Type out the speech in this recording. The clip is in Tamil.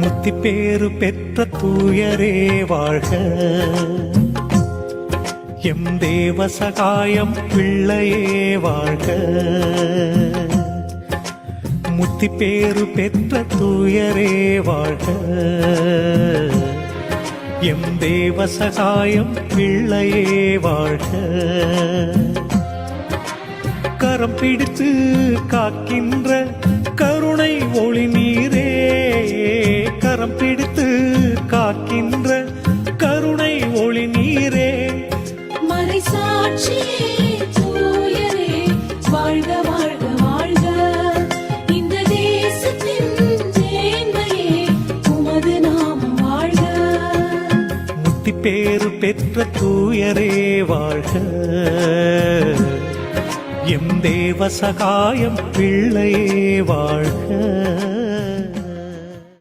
முத்தி பேரு பெற்ற தூயரே வாழ்க. எம் தேவ சகாயம் பிள்ளையே வாழ்க. முத்தி பேரு பெற்ற தூயரே வாழ்க. எம் தேவ சகாயம் பிள்ளையே வாழ்க. கரம் பிடித்து காக்கின்ற கருணை ஒளி நீரே. கரம் பிடித்து காக்கின்ற கருணை ஒளி நீரே. மறை சாட்சியே தூயரே வாழ்க வாழ்க வாழ்க. இந்த தேசத்தின் மேன்மையே உமது நாமம் வாழ்க. முத்தி பேரு பெற்ற தூயரே வாழ்க. எம் தேவ சகாயம் பிள்ளையே வாழ்க.